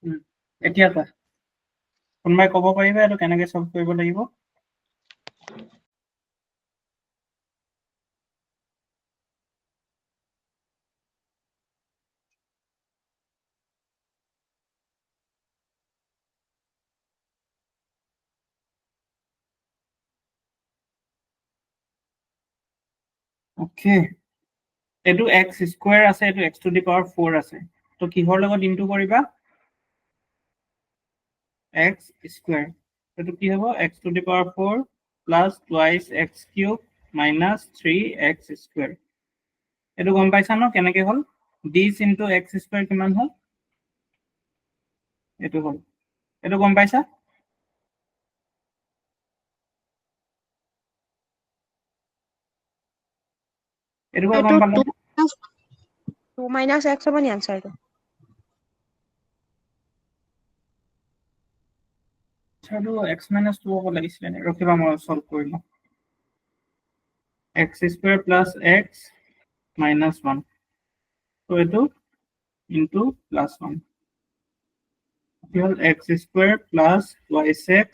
এতিয়া কোৱা কোনবাই ক'ব পাৰিবা এটো কেনেকৈ সলভ কৰিব লাগিব ওকে এটো x স্কয়াৰ আছে এটো x টু দি পাওয়াৰ 4 আছে তো কিহৰ লগত ইনটু কৰিবা x স্কয়াৰ এটো কি হ'ব x to the power 4 plus twice x cube minus 3x square এটো গম পাইছা ন কেনেকৈ হল this into x স্কয়ার কিমান হল এটো হল এটো গম পাইছা এটো গম পালে 2 minus x হ'ব নি আনসাৰটো আনসাৰটো x minus 2 হ'ব লাগিছিল নে ৰখিবা মই সলভ কৰি লম x square plus x minus 1 তো এটো into plus 1 x square plus twice x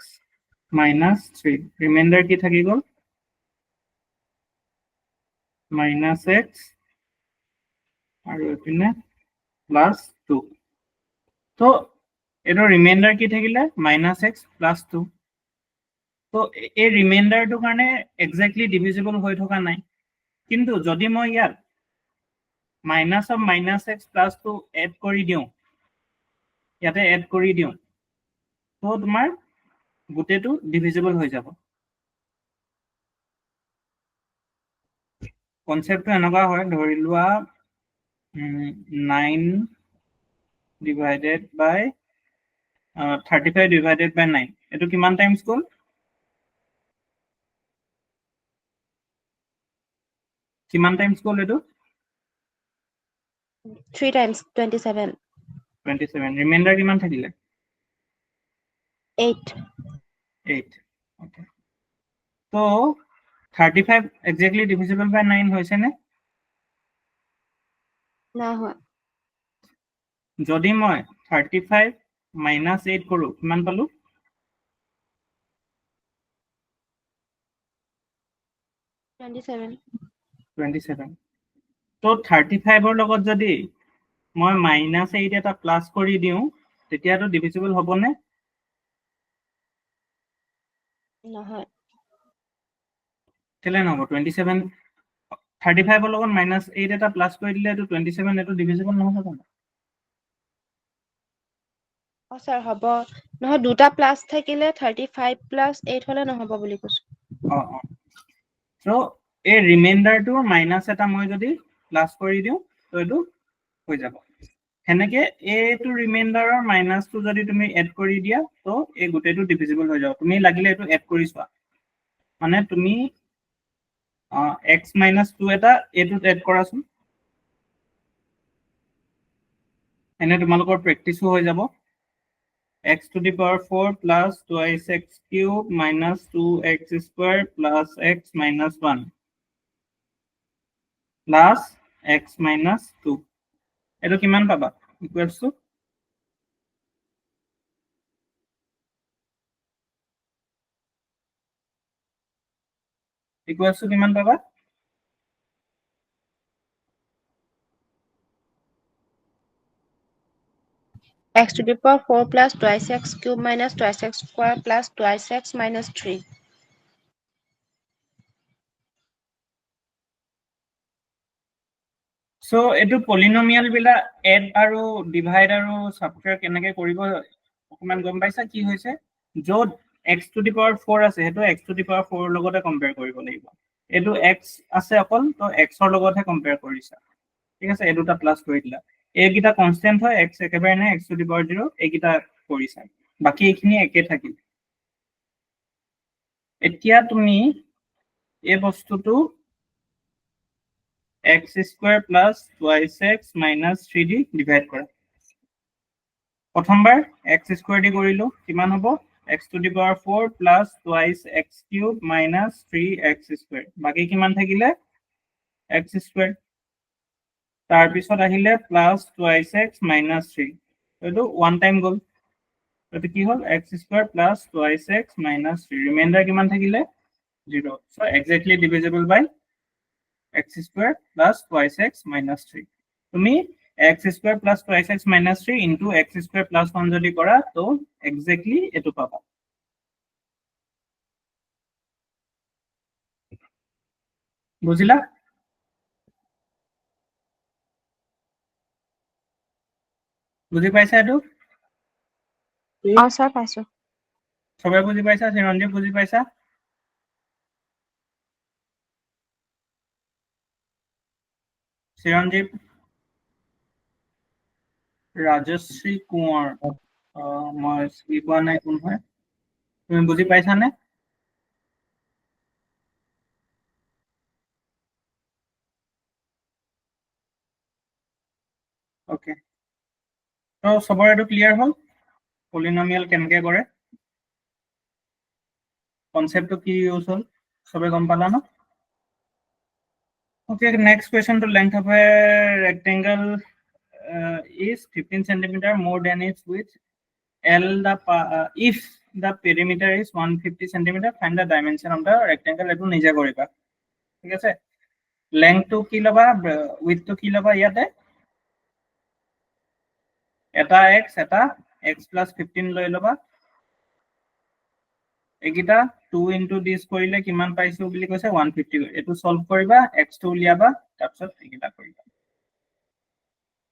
minus 3 remainder কি থাকি গল minus x আৰু এপিনে plus 2 তো এটো ৰিমাইন্ডাৰ কি থাকিলে minus x plus 2 তো এই ৰিমাইন্ডাৰটো কাৰণে এক্স্যাক্টলি ডিভিজিবল হৈ থকা নাই কিন্তু যদি মই ইয়াত minus of minus x plus 2 add কৰি দিও ইয়াতে এড কৰি দিও তো তোমাৰ গুটেটো ডিভিজিবল হৈ যাব কনসেপ্টটো এনেকুৱা হয় ধৰি লোৱা 9 divided by 35 divided by 9 এটো কিমান টাইমস গল কিমান টাইমস গল এটো 3 times 27 27 রিমাইন্ডার কিমান থাকিলে 8 ওকে তো 35 এক্স্যাক্টলি ডিভিজিবল বাই 9 হৈছে নে না হয় যদি মই 35 minus 8 কৰো কিমান পালো 27 তো 35 ৰ লগত যদি মই minus 8 এটা প্লাস কৰি দিও তেতিয়াটো ডিভিজিবল হ'ব নে নহয় কেলে নহব 27 35 ৰ লগত minus 8 এটা প্লাস কৰি দিলে এটো 27 এটো ডিভিজিবল নহব জানো স্যার হ'ব নহয় দুটা প্লাস থাকিলে 35 প্লাস 8 হলে নহব বুলি কৈছো সো এই রিমাইন্ডারটো মাইনাস এটা মই যদি প্লাস কৰি দিও তো এটো হৈ যাব হেনেকে এটো ৰিমাইন্ডাৰৰ মাইনাসটো যদি তুমি এড কৰি দিয়া তো এই গুটেটো ডিভিজিবল হৈ যাব তুমি লাগিলে এটো এড কৰি চোৱা মানে তুমি x minus 2 এটা এটোত এড কৰাচোন এনে তোমালোকৰ প্ৰেক্টিসো হৈ যাব x to the power 4 plus twice x cube minus 2x square plus x minus 1 plus x minus 2 এটো কিমান পাবা equals to কিমান পাবা x to the power 4 plus twice x cube minus twice x square plus twice x minus 3 so এটো polynomial বিলা add আৰু divide আৰু সাবট্ৰাক্ট কেনেকৈ কৰিব অকমান গম পাইছা কি হৈছে যত x to the power 4 আছে হেটো x to the power 4 ৰ লগতে কম্পেয়াৰ কৰিব লাগিব এটো x আছে অকল তো x ৰ লগতে কম্পেয়াৰ কৰিছা ঠিক আছে এটোটা প্লাস কৰি দিলা এইকিটা কনস্ট্যান্ট হয় x একেবাৰে নাই x to the power 0 এইকিটা কৰিছা বাকি এইখিনি একে থাকিল এতিয়া তুমি এই বস্তুটো x square plus twice x minus 3d divide কৰা প্ৰথমবাৰ x square দি কৰিলো কিমান হ'ব x to the power 4 plus twice x cube minus 3x square বাকি কিমান থাকিলে x square তাৰ পিছত আহিলে plus twice x minus 3 এইটো ওৱান টাইম গ'ল এইটো কি হ'ল x square plus 2x minus 3 reminder কিমান থাকিলে 0 সো এক্স্যাক্টলি ডিভিজিবল বাই x square plus 2x minus 3 তুমি x square plus 2x minus 3 into x square plus 1 যদি কৰা তো এক্স্যাক্টলি এটো পাবা বুঝিলা বুঝি পাইছা এটো স্যাৰ পাইছো সবাই বুঝি পাইছা চিৰঞ্জীৱ বুঝি পাইছা চিৰঞ্জীৱ ৰাজশ্ৰী কোঁৱৰ মই চিনি পোৱা নাই কোন হয় তুমি বুজি পাইছানে ওকে তো সবৰে এটো ক্লিয়াৰ হ'ল পলিনোমিয়াল কেনেকৈ কৰে কনসেপ্টটো কি ইউজ হ'ল সবে গম পালা ন okay next question the length of a rectangle is 15 centimeter more than its width L the if the perimeter is 150 centimeter find the dimension of the rectangle এটো নিজে কৰিবা ঠিক আছে length to কি লবা width to কি লবা ইয়াতে এটা x এটা x plus 15 লৈ লবা একিটা 2 into this কৰিলে কিমান পাইছো বুলি কৈছে 150 এটো সলভ কৰিবা x টো উলিয়াবা তাৰপিছত একিটা কৰিবা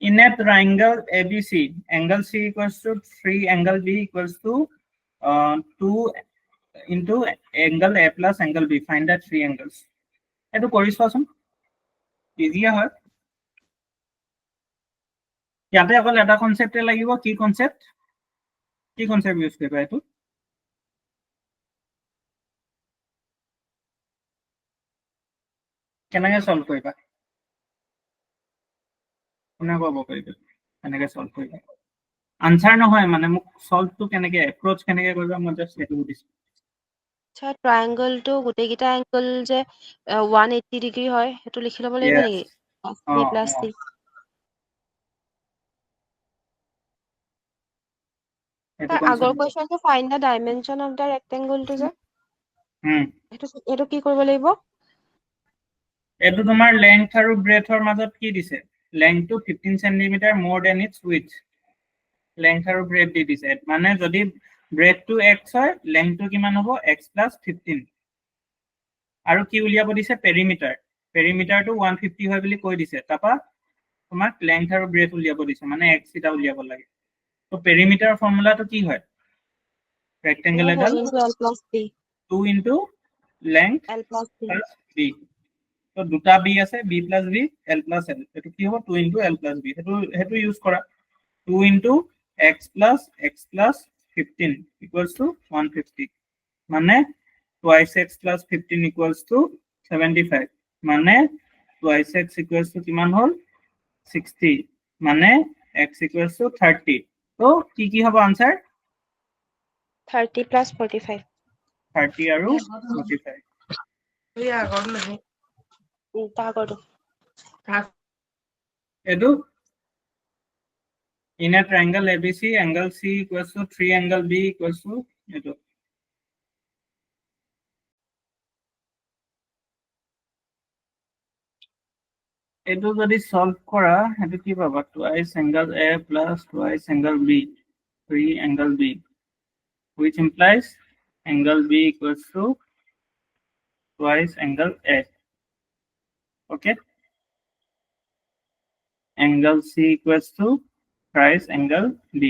in a triangle ABC angle C equals to 3 angle B equals to 2 into angle A plus angle B find the three angles এটো কৰি চোৱাচোন ইজি হয় ইয়াতে অকল এটা কনসেপ্টে লাগিব কি কনসেপ্ট ইউজ কৰিবা এটো কেনেকৈ সলভ কৰিবা কোনে ক'ব পাৰিব কেনেকৈ সলভ কৰিবা আনসাৰ নহয় মানে মোক সলভটো কেনেকৈ এপ্ৰোচ কেনেকৈ কৰিবা মই জাস্ট সেইটো সুধিছো আচ্ছা ট্ৰায়াঙ্গলটো গোটেইকেইটা এংগল যে 180 ডিগ্ৰী হয় সেইটো লিখি ল'ব লাগিব Yes. নেকি অ b প্লাছ অ c সেইটো আগৰ কনসেপ্ট কোৱেশ্চনটো find the dimension of the ৰেক্টেংগলটো যে এইটো কি কৰিব লাগিব এইটো তোমাৰ লেংথ আৰু ব্ৰেথৰ মাজত কি দিছে লেংথটো 15 centimetre more than its width length আৰু ব্ৰেথ দি দিছে মানে যদি ব্ৰেথটো x হয় লেংথটো কিমান হ'ব x plus 15 আৰু কি উলিয়াব দিছে পেৰিমিটাৰটো 150 হয় বুলি কৈ দিছে তাপা তোমাক লেংথ আৰু ব্ৰেথ উলিয়াব দিছে মানে x এটা উলিয়াব লাগে তো পেৰিমিটাৰ ফৰ্মুলাটো কি হয় ৰেক্টেংগল এডাল 2 into length l plus c plus b তো দুটা b আছে b plus b l plus l এটো কি হ'ব 2 into l plus b হেতু ইউজ কৰা 2 into x plus 15 equals to 150 মানে twice x plus 15 equals to 75 মানে twice x equals to কিমান হ'ল 60 মানে x equals to 30 তো কি হ'ব আনসার 30 plus 45 30 আৰু 45 এটো in a triangle ABC angle C equals to 3 angle B equals to এটো এটো যদি সলভ কৰা এটো কি পাবা twice angle A plus twice angle B 3 angle B which implies angle B equals to twice angle A okay angle C equals to twice angle B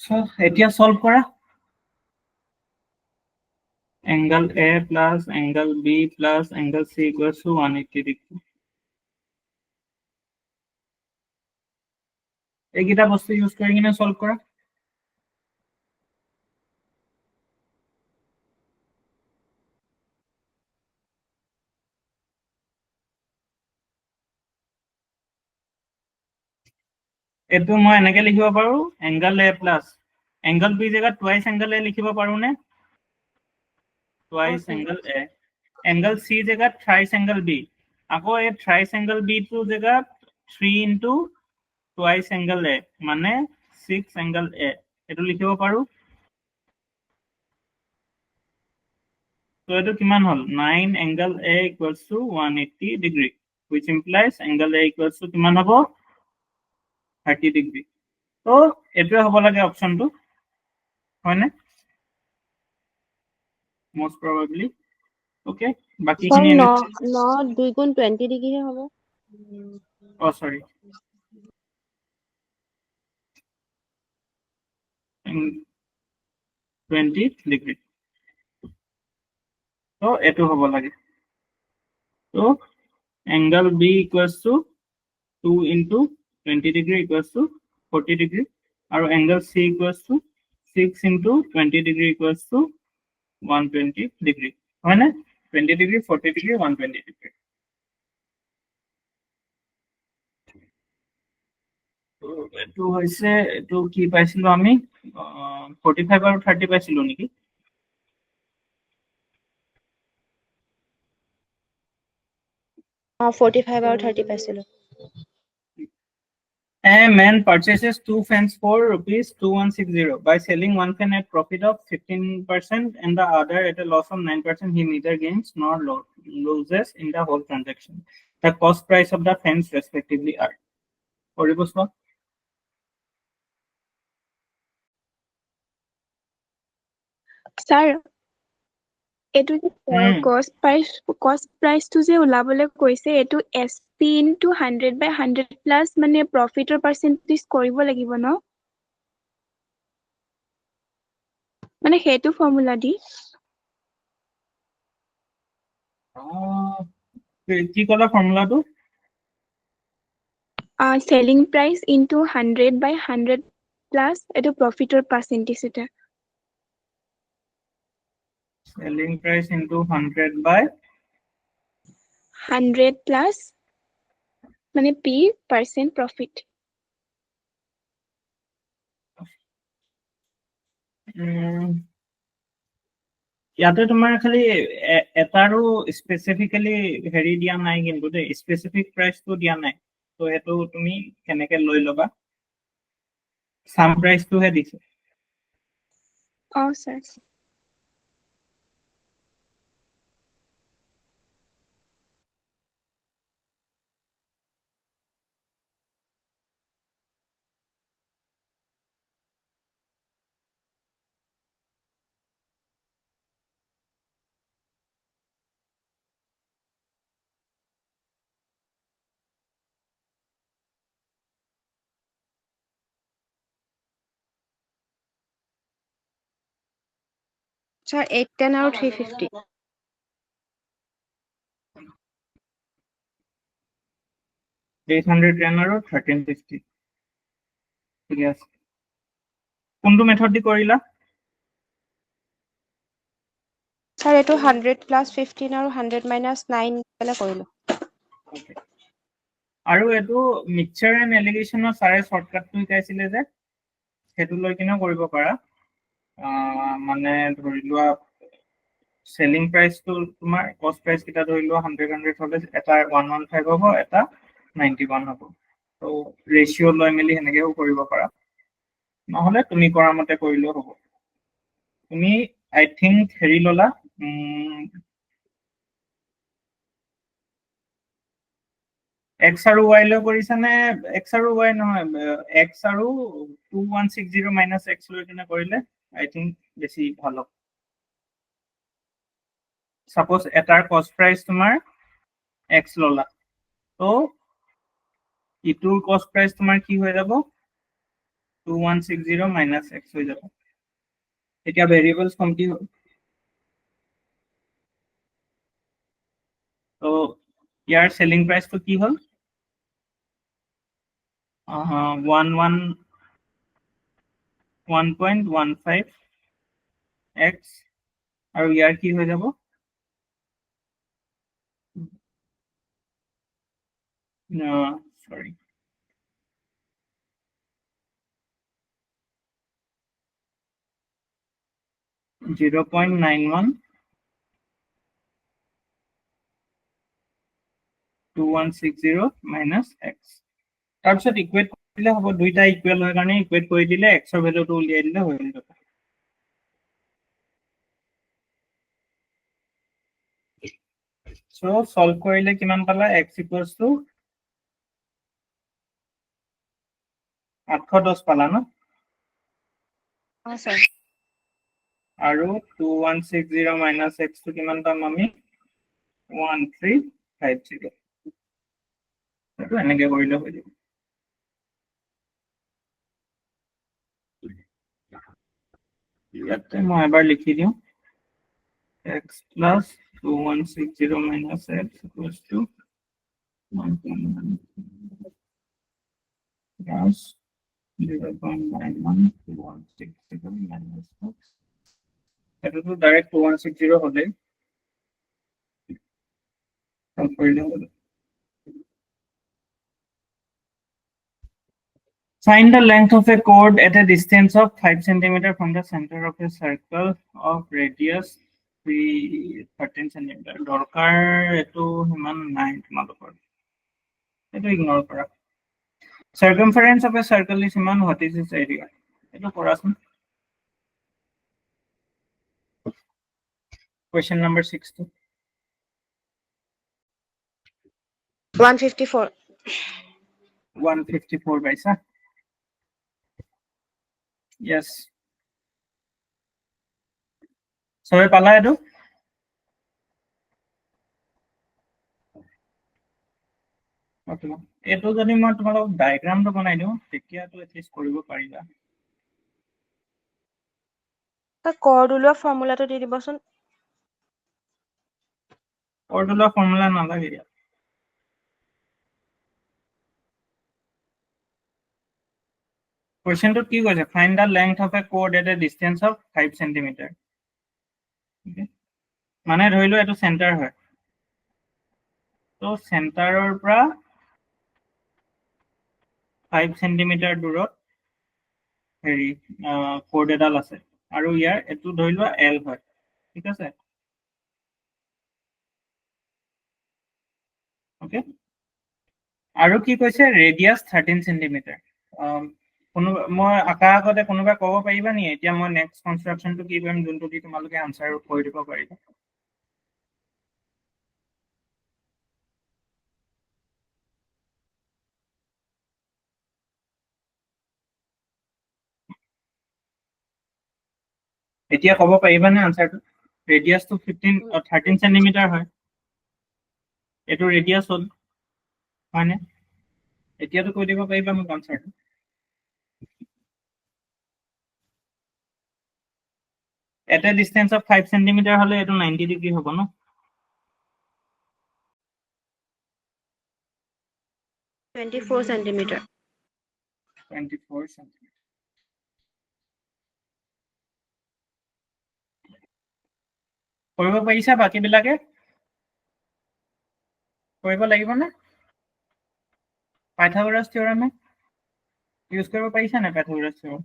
so এতিয়া solve কৰা angle A plus angle B plus angle C equals to 180 degree এইকেইটা বস্তু use কৰি কিনে solve কৰা এটো মই এনেকে লিখিব পাৰো angle A plus angle B জেগাত twice angle A লিখিব পাৰো নে twice angle A angle C জেগাত থ্ৰাইচ এংগল বি, আকৌ এই থ্ৰাইচ এংগল বি টো জেগাত 3 ইনটু টুৱাইচ এংগল এ মানে 6 এংগল এ, এইটো লিখিব পাৰো। তো এইটো কিমান হল 9 angle A equals to 180 degree, which implies angle A equals to কিমান হ'ব 30 ডিগ্ৰী। তো এইটোৱে হ'ব লাগে অপশনটো, হয়নে? most probably okay বাকিখিনি স্যাৰ এনে 9 2 গুণ 20 ডিগ্ৰী হ'ব। oh sorry 20 ডিগ্ৰী, তো এইটো হ'ব লাগে। তো angle B equals to 2 into 20 degree equals to 40 degree, আৰু angle C equals to 6 into 20 degree equals to 120 degree, হয়নে? 20 ডিগ্ৰী 40 ডিগ্ৰী 120 ডিগ্ৰী। এইটো হৈছে, এইটো কি পাইছিলো আমি 45 আৰু 30 পাইছিলো নেকি? 45 আৰু 30 পাইছিলো। A man purchases 2 fans for rupees 2160. By selling one fan at profit of 15% and the other at a loss of 9%, he neither gains nor loses in the whole transaction. The cost price of the fans respectively are. Sir এইটো যে কষ্ট প্ৰাইচটো যে ওলাবলৈ কৈছে এইটো SP into 100/100 plus মানে প্ৰফিটৰ percentage কৰিব লাগিব ন, মানে সেইটো ফৰ্মুলা দি কি কলা ফৰ্মুলাটো? সেলিং প্ৰাইস ইনটু 100/100 প্লাস এইটো প্ৰফিটৰ পাৰ্চেন্টেজ এটা। Selling price into 100/100 প্লাস মানে P% প্ৰফিট। ইয়াতে তোমাৰ খালি এটাৰো স্পেচিফিকেলি হেৰি দিয়া নাই, কিন্তু দেই স্পেচিফিক প্ৰাইচটো দিয়া নাই, তো সেইটো তুমি কেনেকে লৈ ল'বা, সাম প্ৰাইচটোহে দিছে। স্যাৰ স্যাৰ 810 আৰু 350। 810 আৰু 1350, ঠিক আছে। কোনটো মেথড দি কৰিলা? স্যাৰ এইটো 100 প্লাস 15 আৰু 100 মাইনাস 9 পেলে কৰিলো। আৰু এইটো মিক্সচাৰ এণ্ড এলিগেশ্যনৰ ছাৰে শ্বৰ্টকাটটো শিকাইছিলে যে, সেইটো লৈ কিনেও কৰিব পাৰা। মানে ধৰি লোৱা চেলিং প্ৰাইচটো তোমাৰ কষ্ট প্ৰাইচ কেইটা ধৰি লোৱা 100 হলে এটা 115 হ'ব, এটা 91 হ'ব। তো ৰেচিঅ' লৈ মেলি সেনেকেও কৰিব পাৰা, নহলে তুমি কৰা মতে কৰিলেও হ'ব। তুমি আই থিংক হেৰি ললা এক্স আৰু ৱাই লৈ কৰিছা নে? এক্স আৰু ৱাই নহয়, এক্স আৰু 2160 মাইনাছ এক্স লৈ কিনে কৰিলে আই থিংক বেছি ভাল হ'ব। সাপোজ এটাৰ কষ্ট প্ৰাইচ তোমাৰ এক্স ললা, তো ইটোৰ কষ্ট প্ৰাইচ তোমাৰ কি হৈ যাব 2160 মাইনাছ এক্স হৈ যাব। এতিয়া ভেৰিয়েবলছ কমটি হ'ল, তো ইয়াৰ সেলিং প্ৰাইচটো কি হ'ল 1.15 এক্স, আৰু ইয়াৰ কি হৈ যাব সৰি 0.91 2160 minus x. তাৰপিছত ইকুৱেট কৰিলে হ'ব, দুইটা ইকুৱেল হয় কাৰণে ইকুৱেট কৰি দিলে x ৰ ভ্যালুটো উলিয়াই দিলে হৈ যাব। So solve কৰিলে কিমান পালা? x equals to 810 পালা ন? sir. আৰু 2160 minus x টো কিমান পাম আমি? 1350. এইটো এনেকে কৰিলে হৈ যাব। ইয়াতে মই এবাৰ লিখি দিওঁ, x plus 2160 minus x equals to 1.9 plus 0.91160 minus x. এটাতো ডাইরেক্ট 2160 হলে সলভ কৰিলে হ'ব। Find the length of a chord at a distance of 5 cm from the center of a circle of radius 13 cm. দৰকাৰ এটো হিমান নাই তোমালোকৰ, এটো ignore কৰা। Circumference of a circle is Himan, what is its area? এটো কৰাচোন। Question number 60. 154. 154 paisa. Yes. সবে পালা এটো? Okay. এটো যদি মই তোমালোক ডায়াগ্ৰামটো বনাই দিওঁ তেতিয়াতো এটলিষ্ট কৰিব পাৰিবা। কৰ্ড ওলোৱা ফৰ্মুলাটো দি দিবচোন। কৰ্ড ওলোৱা ফৰ্মুলা নালাগে ইয়াত। Question to কি কৈছে? Find the length of a chord at a distance of 5 cm. Okay. মানে ধৰিলো এটো সেন্টাৰ হয়। তো সেন্টাৰৰ পৰা 5 cm দূৰত হেৰি chord এডাল আছে আৰু ইয়াৰ এটো ধৰিলো L হয়। ঠিক আছে? ওকে। আৰু কি কৈছে? ৰেডিয়াস 13 cm. মই আকা আগতে কোনোবা ক'ব পাৰিবা নি এতিয়া মই নেক্সট কনস্ট্ৰাকশনটো কি কৰিম যোনটো কি তোমালোকে আনসাৰ কৰি দিব পাৰিবা? এতিয়া ক'ব পাৰিবানে আনসাৰটো? ৰেডিয়াসটো 13 cm হয়। এটো ৰেডিয়াস হ'ল হয়নে? এতিয়াতো কৈ দিব পাৰিবা মোক আনসাৰটো? At a distance of 5 cm হলে এটো 90 ডিগ্ৰী হ'ব ন? 24 centimeter. 24 cm. কৰিব পাৰিছা বাকি বিলাকে? কৰিব লাগিব না? পাইথাগোৰাছ থিওৰেম ইউজ কৰিব পাৰিছা না পাইথাগোৰাছ থিওৰেম?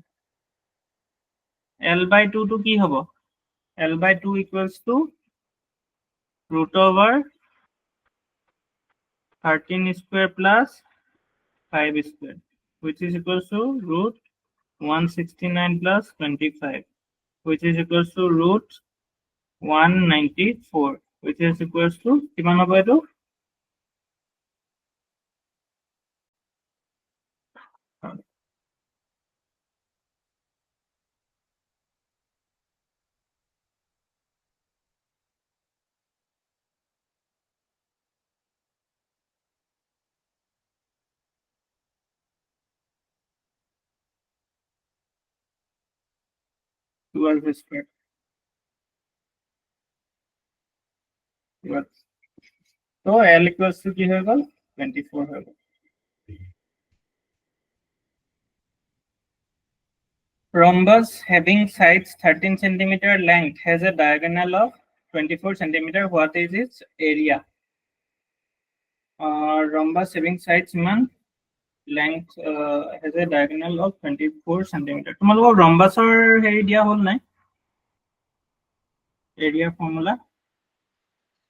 L/2 টো কি হ'ব? L/2 equals to root over 13 square plus 5 square, which is equals to root 169 plus 25, which is equals to root 194, which is equals to কিমান হ'ব এটো? square. So L equals to কি হৈ গ'ল? 24 হৈ গ'ল। Rhombus having sides 13 cm length has a diagonal of 24 cm. What is its area? Rhombus having sides length has a diagonal of 24 cm. তোমালোকৰ rhombusৰ হেৰি দিয়া হ'ল নাই? Area formula?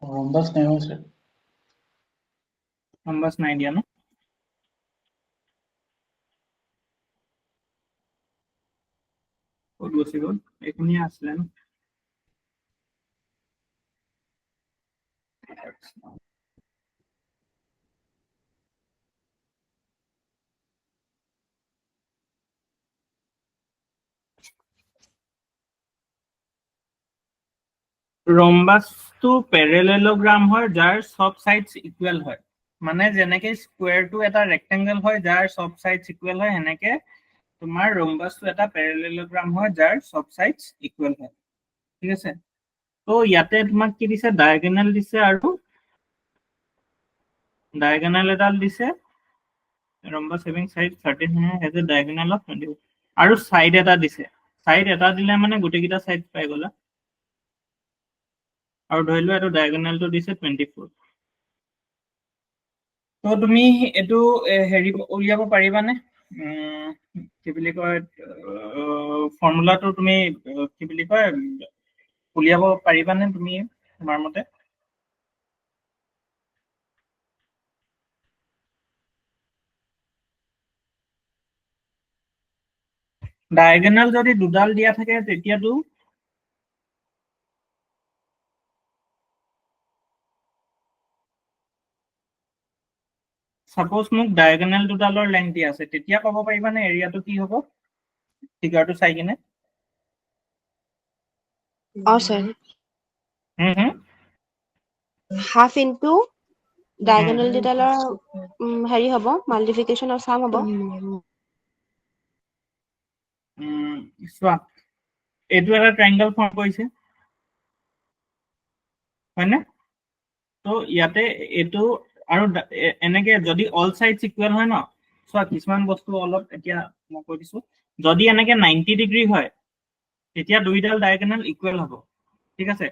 Rhombus नहीं हो सर। ৰম্বাস নাই দিয়া ন ক'ত গুচি গ'ল এইখিনিয়ে আছিলে ন ৰম্বাসটো প্যাৰেলেলোগ্ৰাম হয় যাৰ সব সাইডস ইকুৱেল হয় মানে যেনেকে স্কোয়াৰটো এটা ৰেক্টেংগল হয় যাৰ সব সাইডস ইকুৱেল হয় হেনেকে তোমাৰ ৰম্বাসটো এটা প্যাৰেলেলোগ্ৰাম হয় যাৰ সব সাইডস ইকুৱেল হয় ঠিক আছে তো ইয়াতে তোমাক কি দিছে ডায়াগোনাল দিছে আৰু ডায়াগোনাল এডাল দিছে rhombus having side 13 has a diagonal of 20 আৰু সাইড এটা দিছে সাইড এটা দিলে মানে গোটেইকেইটা সাইড পাই গলা আৰু ধৰি লোৱা এইটো ডায়াগোনালটো দিছে 24 তো তুমি এইটো হেৰি উলিয়াব পাৰিবানে কি বুলি কয় ফৰ্মুলাটো তুমি কি বুলি কয় উলিয়াব পাৰিবানে তুমি তোমাৰ মতে ডায়াগোনাল যদি দুডাল দিয়া থাকে তেতিয়াতো সাপোজ মোক ডায়াগোনাল দুডালৰ লেংথ দিয়া আছে তেতিয়া ক'ব পাৰিবানে এৰিয়াটো কি হ'ব ফিগাৰটো চাই কিনে স্যাৰ হুম হাফ ইনটু ডায়াগোনাল ডিটেইলৰ হেৰি হ'ব মাল্টিপ্লিকেশ্যন অফ সাম হ'ব চোৱা এইটো এটা ট্ৰায়াঙ্গল ফৰ্ম কৰিছে হয়নে তো ইয়াতে এইটো আৰু এনেকে যদি অল সাইডস ইকুৱেল হয় ন চোৱা কিছুমান বস্তু অলপ এতিয়া মই কৈ দিছো যদি এনেকে 90 ডিগ্ৰী হয় তেতিয়া দুইডাল ডায়াগোনাল ইকুৱেল হ'ব ঠিক আছে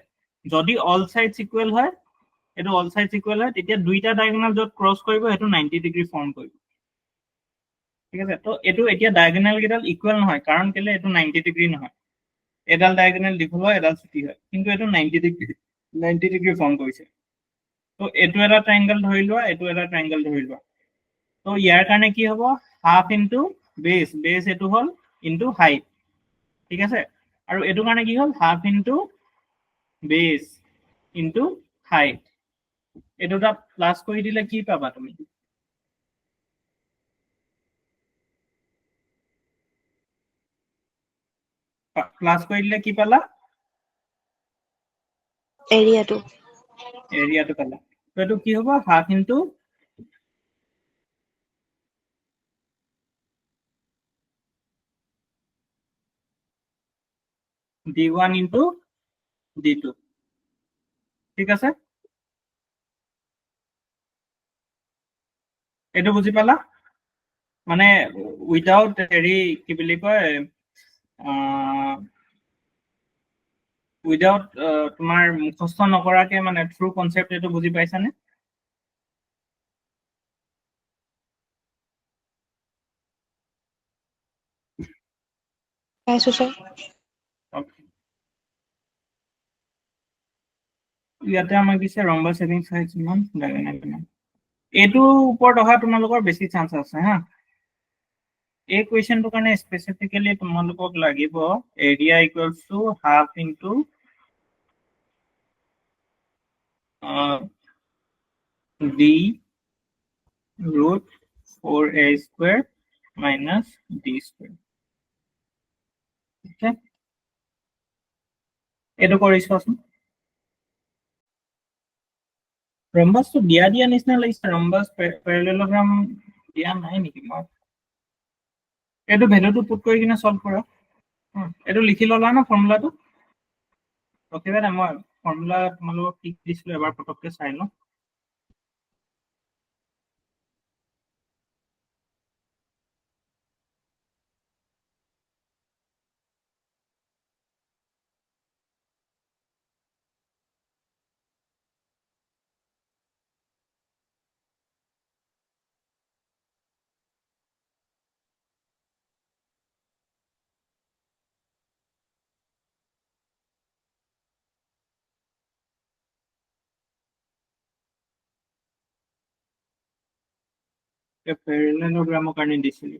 যদি অল সাইডস ইকুৱেল হয় এইটো অল সাইডস ইকুৱেল হয় তেতিয়া দুইটা ডায়াগোনাল য'ত ক্ৰছ কৰিব সেইটো 90 ডিগ্ৰী ফৰ্ম কৰিব ঠিক আছে তো এইটো এতিয়া ডায়াগোনাল কেইডাল ইকুৱেল নহয় কাৰণ কেলে এইটো 90 ডিগ্ৰী নহয় এডাল ডায়াগোনাল দীঘল হয় এডাল ছুটি হয় কিন্তু এইটো 90 ডিগ্ৰী ফৰ্ম কৰিছে তো এইটো এটা ট্ৰায়াঙ্গল ধৰি লোৱা এইটো এটা ট্ৰায়াঙ্গল ধৰি লোৱা তো ইয়াৰ কাৰণে কি হ'ব হাফ ইনটু বেস এইটো হ'ল ইনটু হাইট ঠিক আছে আৰু এইটো কাৰণে কি হ'ল half into base into height এই দুটা প্লাস কৰি দিলে কি পাবা তুমি প্লাস কৰি দিলে কি পালা এৰিয়াটো পালা তো এইটো কি হ'ব half into d1 into d2 ঠিক আছে এইটো বুজি পালা মানে উইদাউট হেৰি কি বুলি কয় উইদাউট তোমাৰ মুখস্থ নকৰাকে মানে থ্ৰু কনসেপ্ট এইটো বুজি পাইছানে পাইছো স্যাৰ ইয়াতে আমাক দিছে ৰম্বাস হেভিং সাইডস ইমান ডায়াগোনাল এইটো ওপৰত অহা তোমালোকৰ বেছি চান্স আছে হা এই কুৱেশ্যনটোৰ কাৰণে স্পেচিফিকেলি তোমালোকক লাগিব area equals to half into d root 4a square minus d square okay এইটো কৰি চোৱাচোন ৰম্বাসটো দিয়া নিচিনা লাগিছে ৰম্বাস প্যাৰেলেলোগ্ৰাম দিয়া নাই নেকি মই এইটো ভ্যালুটো পুট কৰি কিনে সলভ কৰা এইটো লিখি ললা না ফৰ্মুলাটো ৰখিবা না মই ফৰ্মুলা তোমালোকক কি দিছিলো এবাৰ পটককে চাই লওঁ পেৰেলেলোগ্ৰামৰ কাৰণে দিছিলি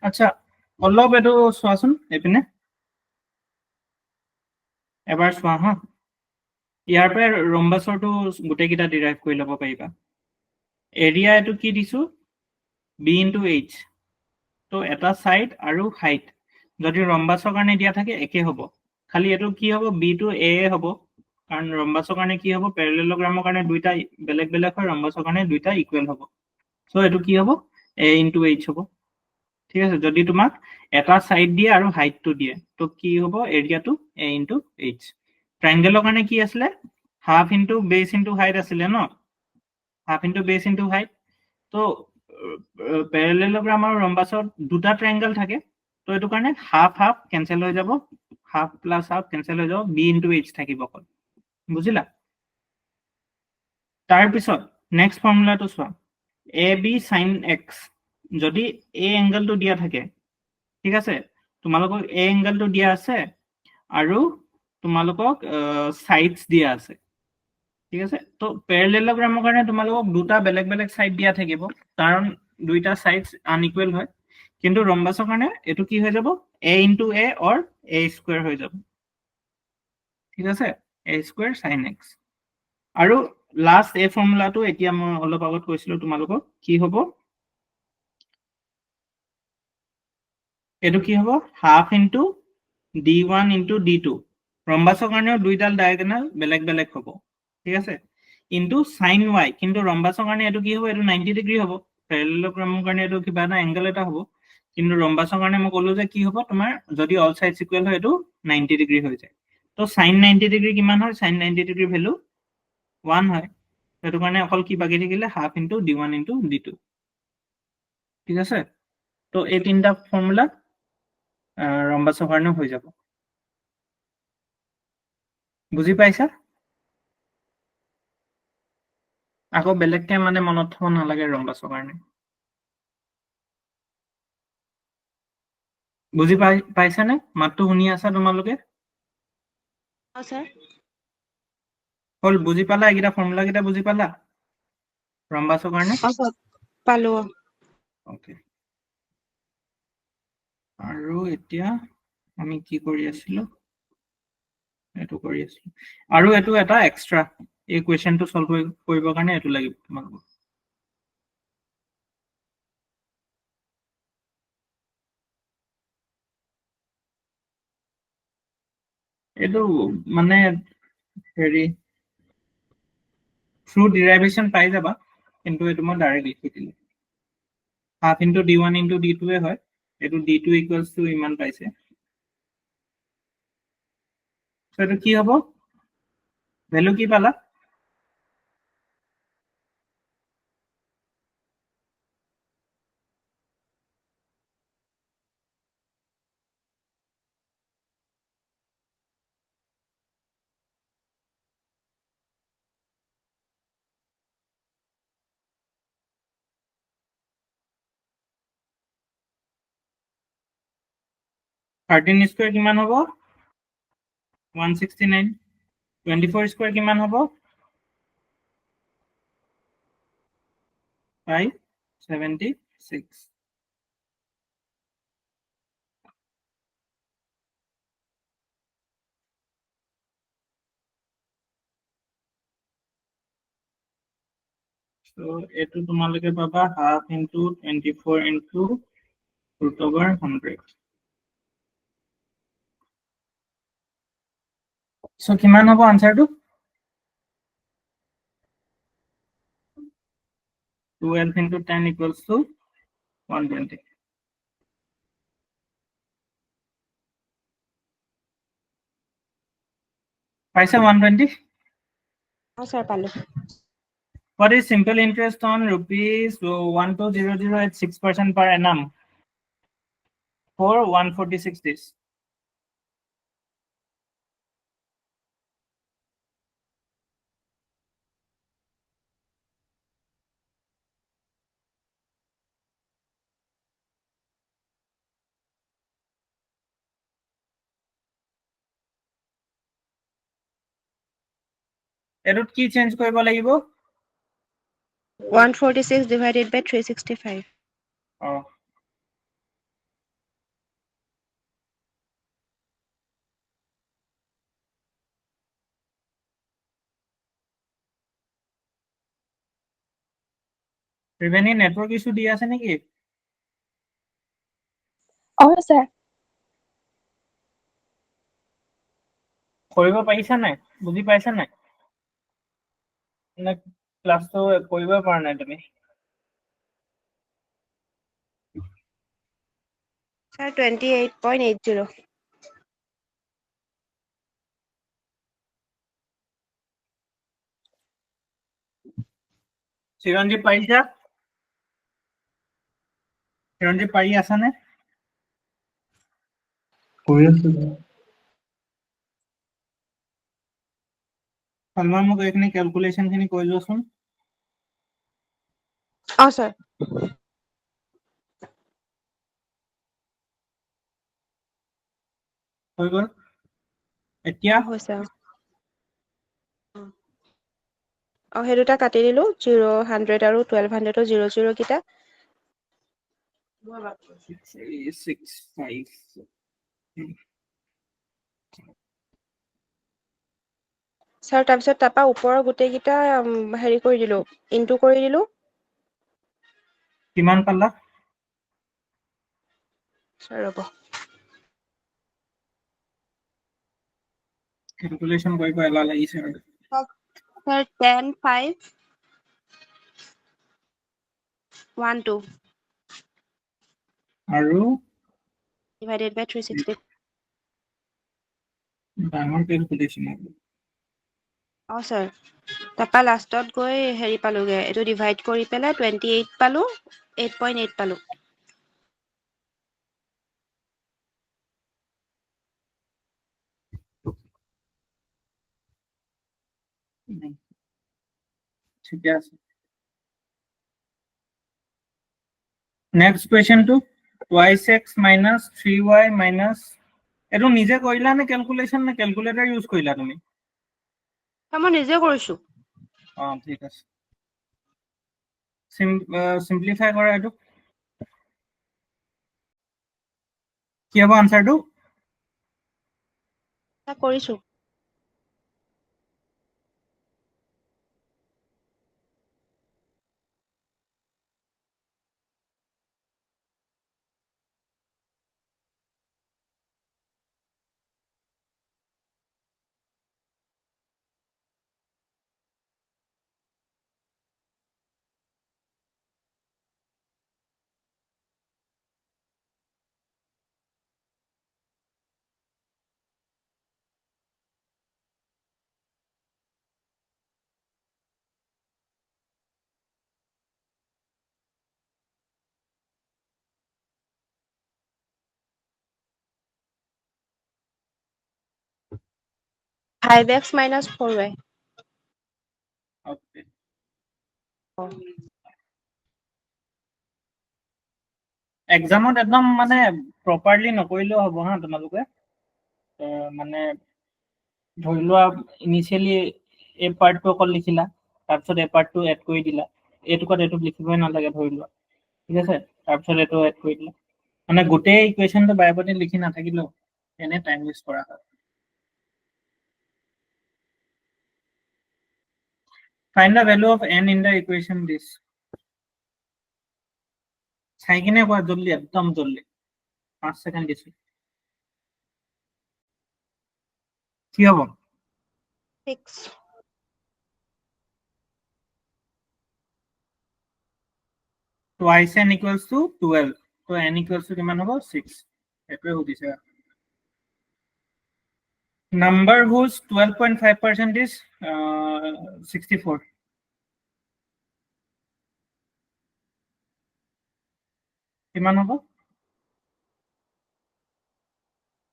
আচ্ছা অলপ এইটো চোৱাচোন এইপিনে এবাৰ চোৱা হা ইয়াৰ পৰা ৰম্বাছৰটো গোটেইকেইটা ডিৰাইভ কৰি ল'ব পাৰিবা এৰিয়া এইটো কি দিছো বি ইনটু এইচ তো এটা সাইড আৰু হাইট যদি ৰম্বাছৰ কাৰণে দিয়া থাকে একে হ'ব খালি এইটো কি হ'ব বি টু এ হ'ব কাৰণ ৰম্বাছৰ কাৰণে কি হ'ব পেৰেলেলোগ্ৰামৰ কাৰণে দুইটা বেলেগ বেলেগ হয় ৰম্বাছৰ কাৰণে দুইটা ইকুৱেল হ'ব সো এইটো কি হ'ব এ ইনটু এইচ হ'ব ঠিক আছে যদি তোমাক এটা সাইড দিয়ে আৰু হাইটটো দিয়ে তো কি হ'ব এৰিয়াটো এ ইনটু এইচ ট্ৰায়াঙ্গেলৰ কাৰণে কি আছিলে half into base into height আছিলে ন half into base into height তো পেৰেলেলোগ্ৰাম আৰু ৰম্বাছত দুটা ট্ৰায়াঙ্গেল থাকে তো এইটো কাৰণে হাফ হাফ কেনসেল হৈ যাব হাফ প্লাস হাফ কেনসেল হৈ যাব বি ইনটু এইচ থাকিব অকল বুজিলা তাৰপিছত নেক্সট ফৰ্মুলাটো চোৱা এ বি সাইন এক্স যদি এ এংগেলটো দিয়া থাকে ঠিক আছে তোমালোকক এ এংগেলটো দিয়া আছে আৰু তোমালোকক সাইডস দিয়া আছে ঠিক আছে তো পেৰেলেলোগ্ৰামৰ কাৰণে তোমালোকক দুটা বেলেগ বেলেগ সাইড দিয়া থাকিব কাৰণ দুইটা সাইডস আনইকুৱেল হয় কিন্তু ৰম্বাছৰ কাৰণে এটো কি হৈ যাব a into a or a square হৈ যাব ঠিক আছে a স্কয়াৰ sin x আৰু লাষ্ট এই ফৰ্মুলাটো এতিয়া মই অলপ আগত কৈছিলো তোমালোকক কি হ'ব এটো কি হ'ব half into d1 into d2 ৰম্বাছৰ কাৰণেও দুইডাল ডায়াগোনাল বেলেগ বেলেগ হ'ব ঠিক আছে ইনটু sin y কিন্তু ৰম্বাছৰ কাৰণে এটো কি হ'ব এটো 90 ডিগ্ৰী হ'ব পেৰেলেলোগ্ৰামৰ কাৰণে এটো কিবা এটা এংগেল এটা হ'ব কিন্তু ৰম্বাছৰ কাৰণে মই ক'লো যে কি হ'ব তোমাৰ যদি অল সাইডস ইকুৱেল হয় এটো 90 ডিগ্ৰী হৈ যায় তো sin 90 ডিগ্ৰী কিমান হয় sin 90 ডিগ্ৰী ভ্যালু 1 হয় সেইটো কাৰণে অকল কি বাকি থাকিলে half into d1 into d2 ঠিক আছে তো এই তিনটা ফৰ্মুলা ৰম্বাছৰ কাৰণে হৈ যাব বুজি পাইছা আকৌ বেলেগকে মানে মনত থব নালাগে ৰম্বাছৰ কাৰণে বুজি পাইছানে মাতটো শুনি আছা তোমালোকে স্যাৰ হল বুজি পালা এইকেইটা ফৰ্মুলা কেইটা বুজি পালা ৰম্বাছৰ কাৰণে স্যাৰ পালো ওকে আৰু এতিয়া আমি কি কৰি আছিলো এটো কৰি আছিলো আৰু এটো এটা এক্সট্ৰা এই কোৱেশ্চনটো সলভ কৰিবৰ কাৰণে এটো লাগিব তোমালোকক এটো মানে হেৰি থ্ৰু ডিৰাইভেশ্যন পাই যাবা কিন্তু এটো মই ডাইৰেক্ট লিখি দিলো half into d1 into d2 এ হয় এটো d2 ইকুৱেলস টু ইমান পাইছে সো এটো কি হ'ব ভ্যালু কি পালা থাৰ্টিন স্কোয়াৰ কিমান হ'ব 169 24 স্কোয়াৰ কিমান হ'ব 576 So এটো তোমালোকে পাবা half into 24 into root over 100 so কিমান হ'ব আনসাৰটো 12 into 10 equals to 120 paisa 120 sir পালো what is simple interest on rupees 1200 at 6% per annum for 146 days এটোত কি চেঞ্জ কৰিব লাগিব 146 divided by 365. অ ত্ৰিবেণী নেটৱৰ্ক ইছ্যু দি আছে নেকি স্যাৰ কৰিব পাৰিছা নাই বুজি পাইছা নাই নে ক্লাছটো কৰিব পৰা নাই তুমি Sir, 28.80. চিৰঞ্জীৱ পাৰিছা চিৰঞ্জীৱ পাৰি আছানে কৰি আছো সলমান মোক এইখিনি কেলকুলেশ্যন খিনি কৈ যোৱাচোন Oh, sir. হৈ গ'ল এতিয়া Oh, sir. Oh, সেই দুটা কাটি দিলো 0, 100 আৰু 1200 0 0 কিটা 6, 5 স্যাৰ তাৰপিছত তাৰপা ওপৰৰ গোটেইকেইটা হেৰি কৰি দিলো ইনটু কৰি দিলো কিমান পালা স্যাৰ ৰ'ব কেলকুলেশ্যন কৰিব এলাহ লাগিছে আৰু স্যাৰ 10 5 1 2 আৰু divided by 360 ডাঙৰ কেলকুলেশ্যন অ স্যাৰ তাৰপা লাষ্টত গৈ হেৰি পালোগে এইটো ডিভাইড কৰি পেলাই 28 পালো 8.8 পালো ঠিকে আছে next কুৱেশ্যনটো y6 minus 3y minus এইটো নিজে কৰিলা নে কেলকুলেশ্যন নে কেলকুলেটৰ ইউজ কৰিলা তুমি মই নিজে কৰিছো অ ঠিক আছে সিম্পলিফাই কৰা এইটো কি হ'ব আনসাৰটো কৰিছো five x minus 4y Okay. এক্সামত একদম মানে প্ৰপাৰলি নকৰিলেও হ'ব হা তোমালোকে মানে ধৰি লোৱা ইনিচিয়েলি এই পাৰ্টটো অকল লিখিলা তাৰপিছত এই পাৰ্টটো এড কৰি দিলা এইটোকত এইটো লিখিবই নালাগে ধৰি লোৱা ঠিক আছে তাৰপিছত এইটো এড কৰি দিলা মানে গোটেই ইকুৱেশ্যনটো বাৰে প্ৰতি লিখি নাথাকিলেও এনে টাইম ৱেষ্ট কৰা হয় Find the value of n in the equation this. চাই কিনে কোৱা জলদি একদম জলদি 5 সেকেন্ড দিছো কি হ'ব 6 twice n equals to 12 so n equals to কিমান হ'ব 6 এটোৱে সুধিছে number whose 12.5% is 64 কিমান হ'ব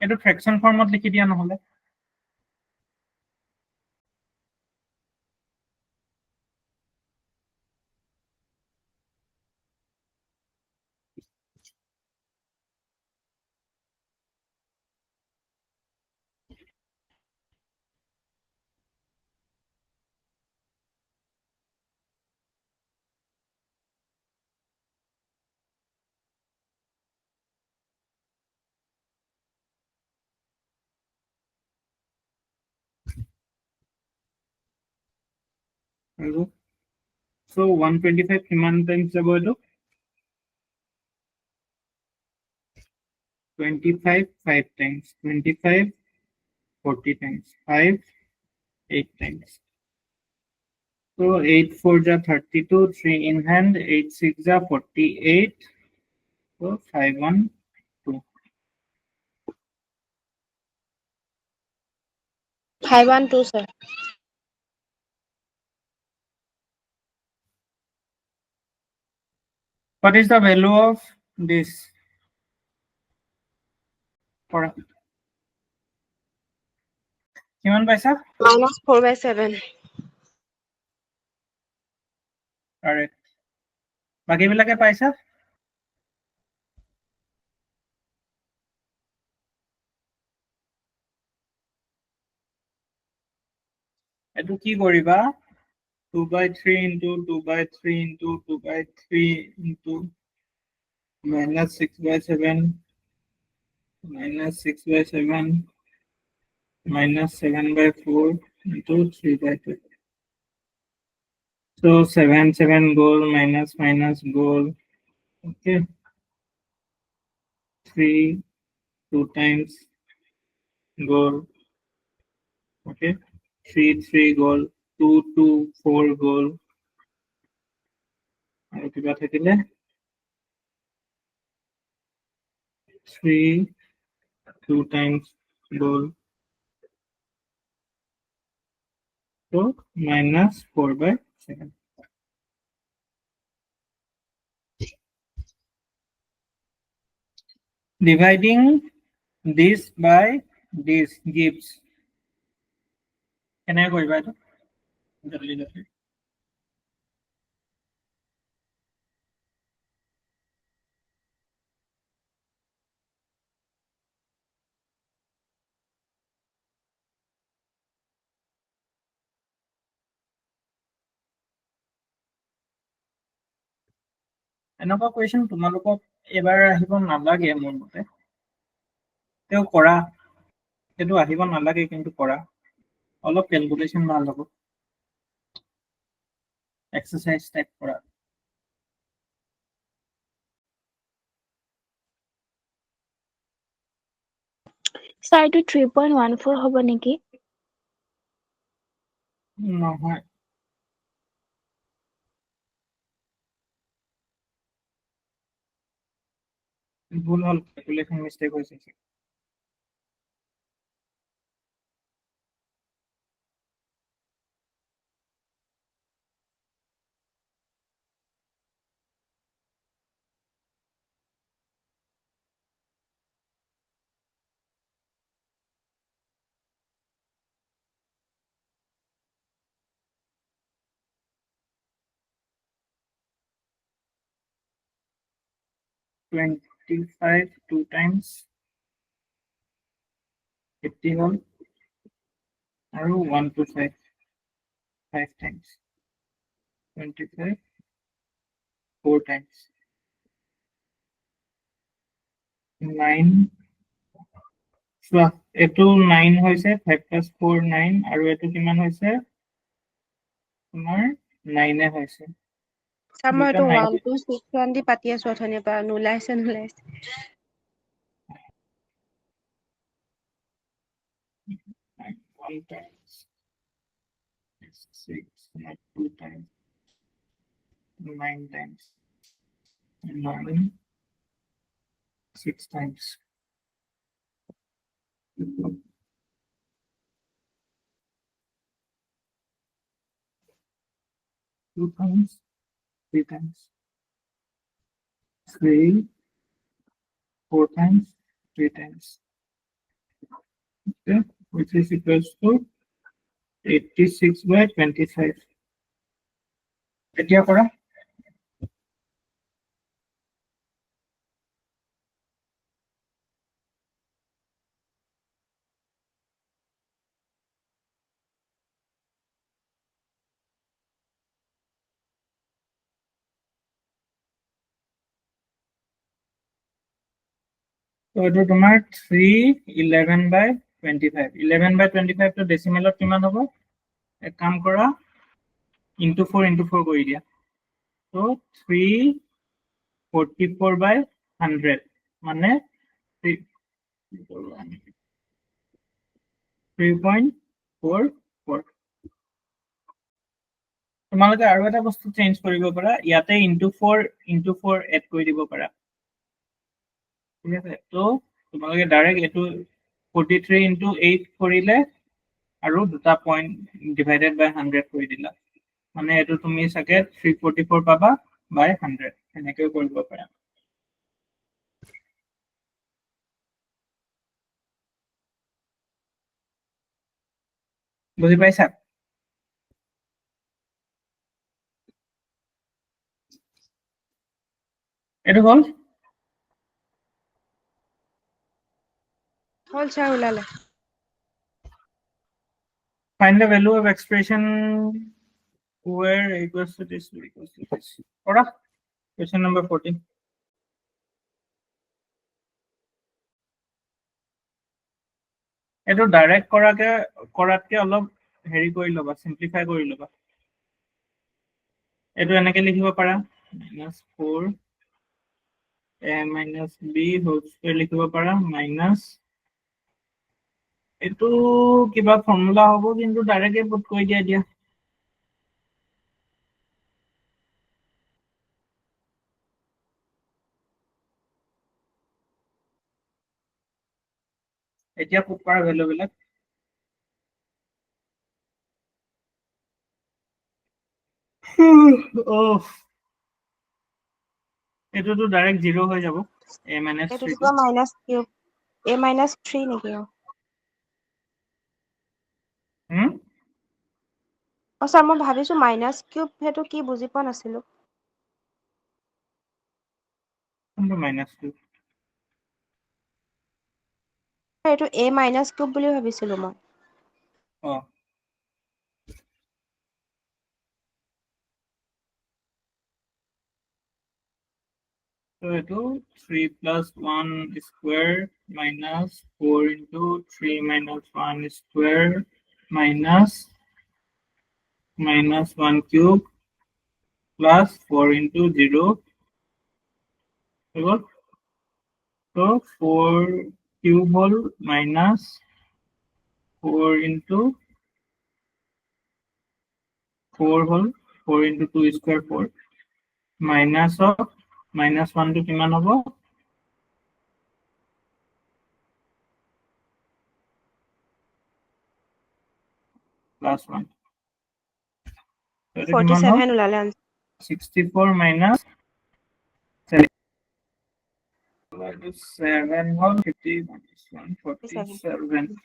এটো ফ্ৰেকশন ফৰ্মত লিখি দিয়া নহলে আৰু so 125 কিমান টাইমছ যাব এইটো 25 5 times 25 40 times 5 8 times so 8 4 ja 32 3 in hand 8 6 ja 48 so 5 1 2 512 sir. what is the value of this কৰা কিমান পাইছা -4/7. correct বাকি বিলাকে পাইছা এটো কি কৰিবা 2/3 into 2/3 into 2/3 into minus 6/7 minus 6/7 minus 7/4 into 3/2 so 7 7 goal minus minus goal okay 3 2 times goal okay 3 3 goal 2 2 4 goal আৰু কিবা থাকিলে 3 2 times goal so minus 4/7 dividing this by this gives কেনেকৈ কৰিবা এইটো জলদি জলদি এনেকুৱা কুৱেশ্যন তোমালোকক এবাৰ আহিব নালাগে মোৰ মতে তেও কৰা সেইটো আহিব নালাগে কিন্তু কৰা অলপ ক্যালকুলেশন ভাল হ'ব এক্সাৰসাইজ টাইপ কৰা স্যার এইটো 3.14 হ'ব নেকি নহয় ভুল হল ক্যালকুলেশন মিস্টেক হৈছে $25 2 times 50 হল আৰু 125 5 times 25 4 times 9 চোৱা এটো 9 হৈছে 5 plus 4 9 আৰু এটো কিমান হৈছে তোমাৰ 9 এ হৈছে Sir, মই দুইটা এইটো 9 1261 দি পাতি আছো অথনিৰ পৰা নোলাইছে 1 times 6 not 2 times 9 times 9 6 times 2 times 3 times 3 4 times 3 times okay which is equals to 86/25 এতিয়া কৰা তো এটো তোমাৰ 311/25 11/25 তো ডেসিমেলত কিমান হ'ব এক কাম কৰা into 4 কৰি দিয়া তো 344 by 100 মানে 3.44 তোমালোকে আৰু এটা বস্তু চেঞ্জ কৰিব পাৰা ইয়াতে into 4 এড কৰি দিব পাৰা ঠিক আছে তো তোমালোকে ডাইৰেক্ট এইটো 43 into 8 কৰিলে আৰু দুটা পইণ্ট ডিভাইডেড বাই 100 কৰি দিলা মানে এইটো তুমি চাগে 344 পাবা বাই 100 এনেকৈ কৰিব পাৰা বুজি পাইছা এইটো হ'ল হ'ল ছাৰ ওলালে find the value of expression where equals to this কৰা question number 14 এইটো ডাইৰেক্ট কৰাতকে অলপ হেৰি কৰি ল'বা সিম্পলিফাই কৰি ল'বা এইটো এনেকে লিখিব পাৰা -4 a minus b whole square লিখিব পাৰা মাইনাস এইটো কিবা ফৰ্মুলা হ'ব কিন্তু ডাইৰেক্টলি পুট কৰি দিয়া এতিয়া পুট কৰা ভ্যালু বিলাক এটোটো ডাইৰেক্ট 0 হৈ যাব a minus এইটো 3 কিবা মাইনাস কিউব a minus 3 নেকি ছাৰ মই ভাবিছো মাইনাস কিউব সেইটো কি বুজি পোৱা নাছিলো minus 2 এইটো a minus কিউব বুলি ভাবিছিলো মই So itu 3 plus 1 square minus 4 into 3 minus 1 square minus 1 cube plus 4 into 0. So 4 cube whole minus 4 into 4 whole 4 into 2 square 4 minus of minus 1 to কিমান হ'ব plus 1 47 ওলালে 64 minus 7 whole 50 minus 1 47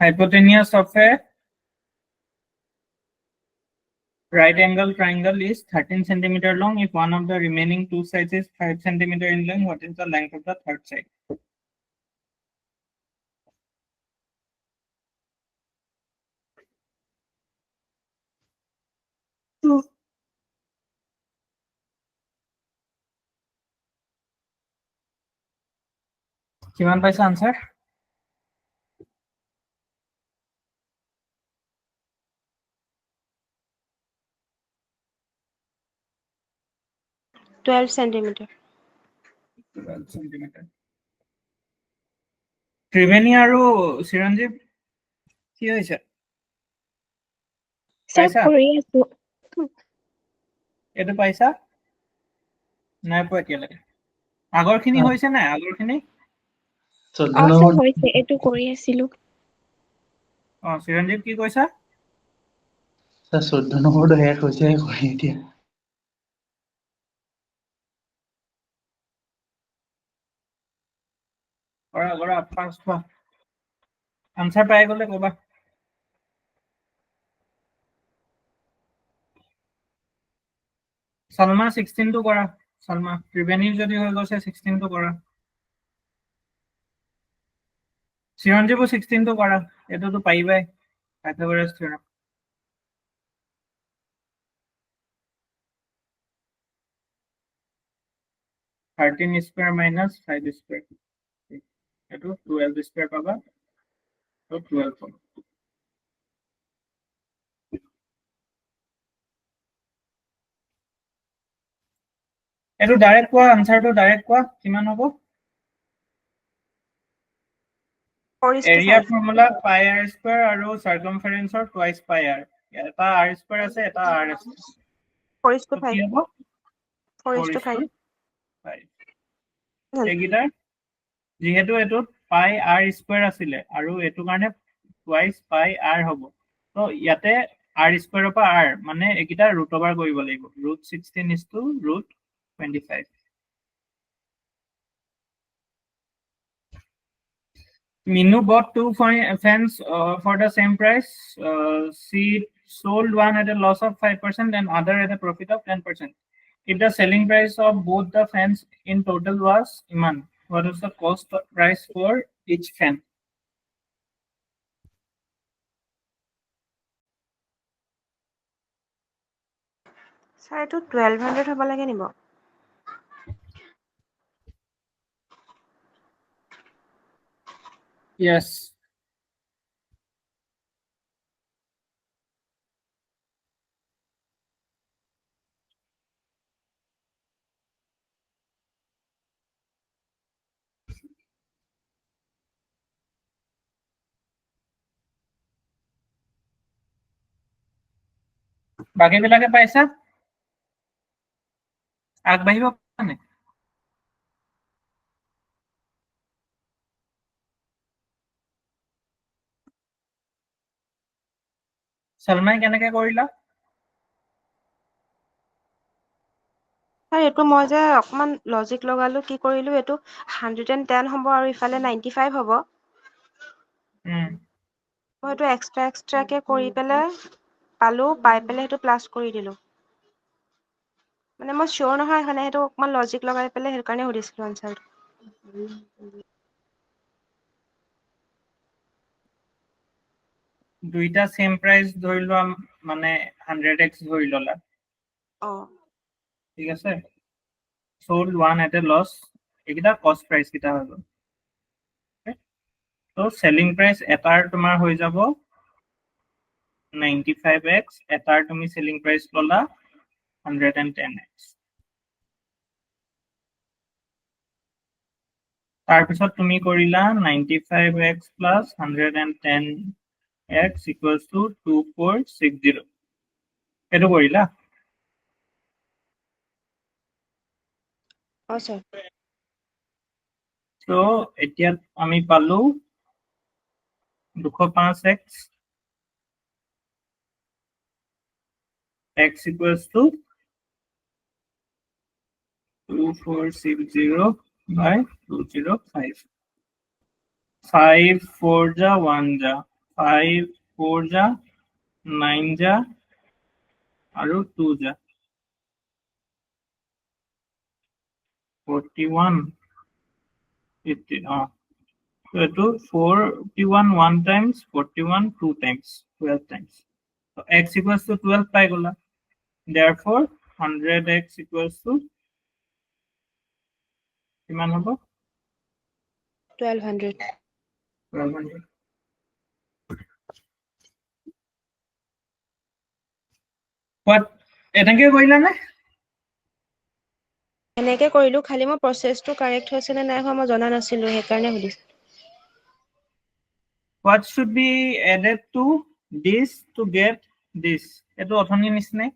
hypotenuse of a right angle triangle is 13 centimeter long. If one of the remaining two sides is 5 centimeter in length, what is the length of the third side? কিমান পাইছা answer? $12 centimeter. 12 centimeter. Triveni আৰু চিৰঞ্জীৱ কি হৈছে? Sir পাইছা? কৰি আছো এইটো পাইছা? নাই পোৱা এতিয়ালৈকে। আগৰখিনি হৈছে নাই? আগৰখিনি? স্যাৰ হৈছে এইটো কৰি আছিলো চিৰঞ্জীৱ কি কৈছা? স্যাৰ 14 নম্বৰটো শেষ হৈছে কৰি এতিয়া কৰা ফাৰ্ষ্ট হোৱা আনসাৰ পাই গ'লে ক'বা সালমা 16 টো কৰা সালমা ত্ৰিবেণীৰ যদি হৈ গৈছে 16 টো কৰা চিৰঞ্জীৱো 16 টো কৰা এইটোতো পাৰিবাই Pythagoras theorem 13 square minus 5 square এইটো 12 square পাবা তো 12 হ'ল। এইটো ডাইৰেক্ট কোৱা, আনসাৰটো ডাইৰেক্ট কোৱা, কিমান হ'ব? 4:5 এৰিয়া ফৰ্মুলা পাই আৰ স্কয়াৰ আৰু সাৰ্কামফাৰেন্সৰ টুৱাইস পাই আৰ। এটা আৰ স্কয়াৰ আছে, এটা আৰ আছে। 4:5 কি হ'ব? 4:5 এইকেইটাৰ যিহেতু এইটোত পাই আৰ স্কয়াৰ আছিলে আৰু এইটো কাৰণে টুৱাইস পাই আৰ হ'ব। তো ইয়াতে আৰ স্কয়াৰৰ পৰা আৰ মানে এইকেইটা ৰুট ওভাৰ কৰিব লাগিব। √16 is to √25. Minu bought 2 fans for the same price. She sold one at a loss of 5% and other at a profit of 10%. If the selling price of both the fans in total was Iman, what is the cost price for each fan? Sir এইটো 1200 হ'ব লাগে নিব। Yes. বাকীবিলাকে পাইছা? আগবাঢ়িব পৰা নাই? সলমাই কেনেকে কৰিলা? স্যাৰ এইটো মই যে অকমান লজিক লগালো, কি কৰিলো, এইটো 110 হ'ব আৰু ইফালে 95 হ'ব। মই এইটো এক্সট্ৰাকে কৰি পেলাই পালো, পাই পেলাই সেইটো প্লাছ কৰি দিলো। মানে মই চিয়ৰ নহয়, মানে সেইটো অকমান লজিক লগাই পেলাই সেইটো কাৰণে সুধিছিলো আনসাৰটো। দুইটা সেম প্ৰাইস ধৰি লোৱা, মানে 100x ধৰি ললা। ঠিক আছে? sold one at a loss, এইকেইটা কস্ট প্ৰাইস কেইটা হৈ গ'ল। তো সেলিং প্ৰাইস এটাৰ তোমাৰ হৈ যাব 95x, এটাৰ তুমি সেলিং প্ৰাইস ললা 110x। তাৰপিছত তুমি কৰিলা 95x plus 110x equals to 2460, এইটো কৰিলা? স্যাৰ। তো এতিয়া আমি পালো 205x x equals to 2460 by 205. 5 4 ja 1 ja, 5 4 ja 9 ja আৰু 2 ja 41 50. So এইটো 41 1 times, 41 2 times, 12 times. So x equals to 12 পাই গলা। Therefore 100x equals to কিমান হ'ব? 1200। 1200. What? এনেকে কৰিলা নে? এনেকে কৰিলো, খালি মই প্ৰচেছটো কাৰেক্ট হৈছে নে নাই হোৱা মই জনা নাছিলো, সেইকাৰণে সুধিছো। What should be added to this to get this? এইটো অথনিৰ নিচিনাই।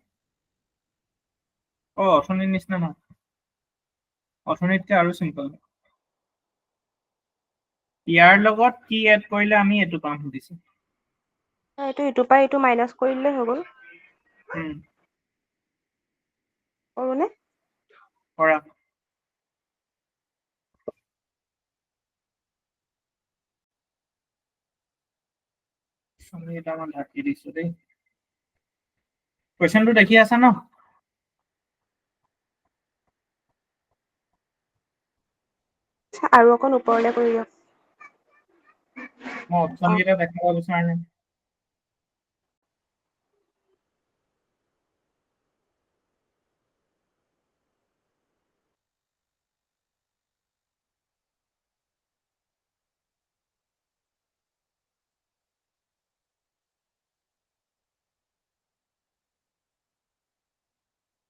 অথনিৰ নিচিনা নহয়, অথনিতকে আৰু সিম্পল। ইয়াৰ লগত কি এড কৰিলে আমি এইটো পাম সুধিছো। এইটো ইটোৰ পৰা এইটো মাইনাছ কৰি দিলে হৈ গ'ল। কৰোনে? কৰা। আমি এটামান ঢাকি দিছো দেই। কুৱেশ্যনটো দেখি আছা ন? আৰু অকণ ওপৰলে কৰি দিয়ক। মই অপশ্যন কেইটা দেখাব বিচৰা নাই।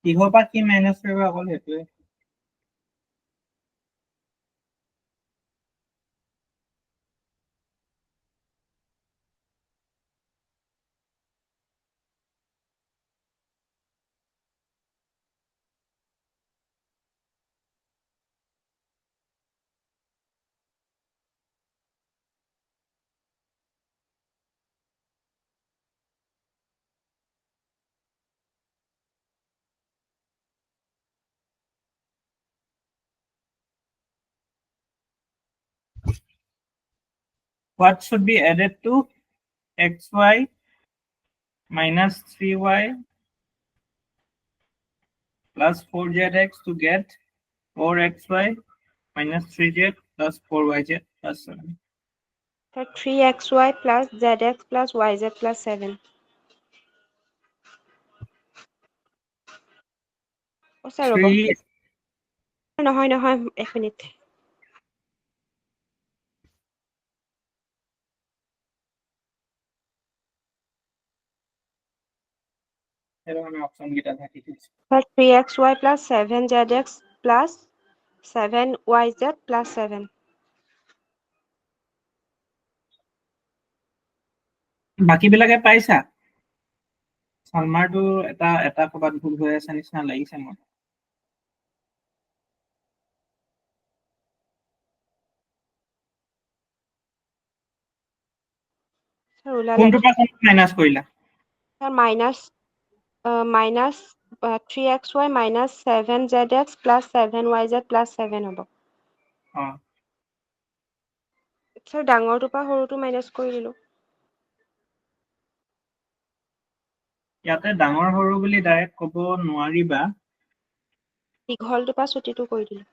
কিহৰ পৰা কি মাইনাছ কৰিব অকল সেইটোৱে what should be added to xy minus 3y plus 4zx to get 4xy minus 3z plus 4yz plus 7. 3xy plus zx plus yz plus 7. O sir ৰ'ব 3 নহয় নহয় এক মিনিট এর মানে অপশন গিটা থাকি দিছে 3xy plus 7zx plus 7yz plus 7. বাকি বিলাকে পাইছা সালমাৰটো এটা কবাত ভুল হৈ আছে নিচিনা লাগিছে মোৰ স্যাৰ ওলালে কোনটো পৰা কোনটো মাইনাছ কৰিলা sir minus 3xy minus 7zx plus 7yz plus 7 হ'ব অ স্যাৰ ডাঙৰটোৰ পৰা সৰুটো মাইনাছ কৰি দিলো ইয়াতে ডাঙৰ সৰু বুলি ডাইৰেক্ট ক'ব নোৱাৰিবা দীঘলটোৰ পৰা চুটিটো কৰি দিলো